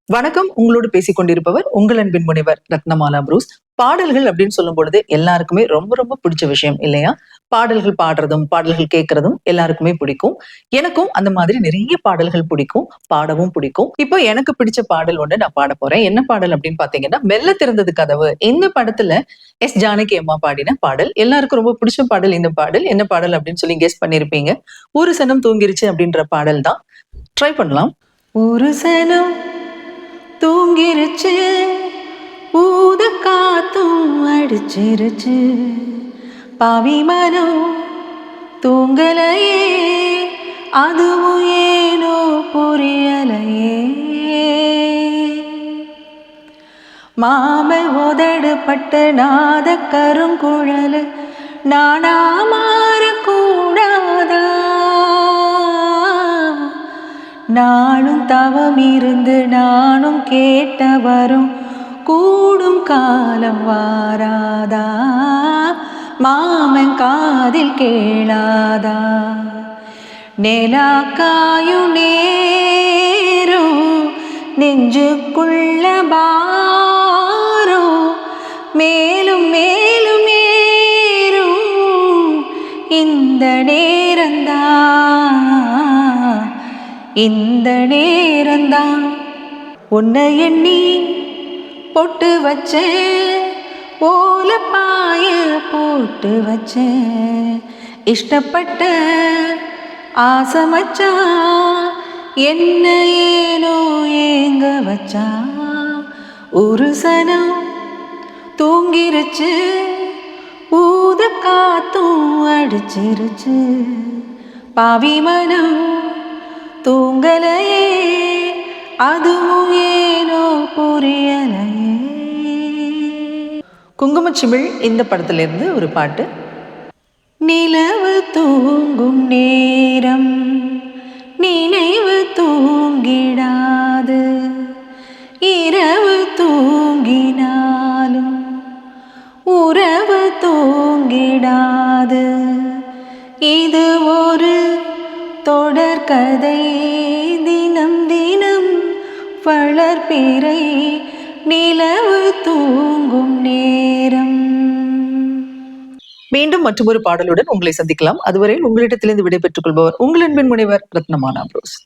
வணக்கம். உங்களோடு பேசிக் கொண்டிருப்பவர் உங்கள் அன்பின் முனைவர் ரத்னமாலா புரூஸ். பாடல்கள் அப்படின்னு சொல்லும் பொழுது எல்லாருக்குமே ரொம்ப ரொம்ப பிடிச்ச விஷயம் இல்லையா? பாடல்கள் பாடுறதும், பாடல்கள் கேட்கறதும் எல்லாருக்குமே பிடிக்கும். எனக்கும் அந்த மாதிரி நிறைய பாடல்கள் பிடிக்கும். பாடவும் பிடிக்கும். இப்போ எனக்கு பிடிச்ச பாடல் ஒண்ணு நான் பாடப் போறேன். என்ன பாடல் அப்படின்னு பார்த்தீங்கன்னா, "மெல்ல திறந்தது கதவு". இந்த படத்துல ஜானகி அம்மா பாடின பாடல். எல்லாருக்கும் ரொம்ப பிடிச்ச பாடல் இந்த பாடல். என்ன பாடல் அப்படின்னு சொல்லி கெஸ் பண்ணியிருப்பீங்க. "ஒரு சனம் தூங்கிருச்சு" அப்படின்ற பாடல் தான். ட்ரை பண்ணலாம். ஒரு சனம் தூங்கிருச்சு, ஊத காத்தும் அடிச்சிருச்சு, பாவி மனம் தூங்கலையே, அதுவும் ஏனோ புரியலையே. மாமல் உதடு பட்ட நாத கருங்குழல் நானா மாறக்கூடாதா? நாளும் தவம் இருந்து நானும் கேட்டவரும் கூடும் காலம் வாராதா? மாமன் காதில் கேளாதா? நிலா காயும் நேரம் நெஞ்சுக்குள்ள பாரம் மேலும் மேலும் ஏறும் இந்த நேரந்தான், இந்த நேரந்தான். உன்னை எண்ணி பொட்டு வச்சேன், ஓலப்பாய போட்டு வச்சேன், இஷ்டப்பட்ட ஆசை மச்சான் என்ன ஏனோ ஏங்க வச்சா. ஒரு சனம் தூங்கிருச்சு, ஊத காத்தும் அடிச்சிருச்சு, பாவி மனம் தூங்கலையே, அதுவும் ஏனோ புரியலையே. குங்குமச்சிமிழ் இந்த படத்திலிருந்து ஒரு பாட்டு. நிலவு தூங்கும் நேரம் நினைவு தூங்கிடாது, இரவு தூங்கினாலும் உறவு தூங்கிடாது. இது ஒரு தொடர்கதை, தினம் தினம் வளர்பிறை நிலவு தூங்கும் நேரம். மீண்டும் மற்றொரு பாடலுடன் உங்களை சந்திக்கலாம். அதுவரை உங்களிடத்திலிருந்து விடைபெற்றுக் கொள்பவர் உங்கள் அன்பின் முனைவர் ரத்னமாலா புரூஸ்.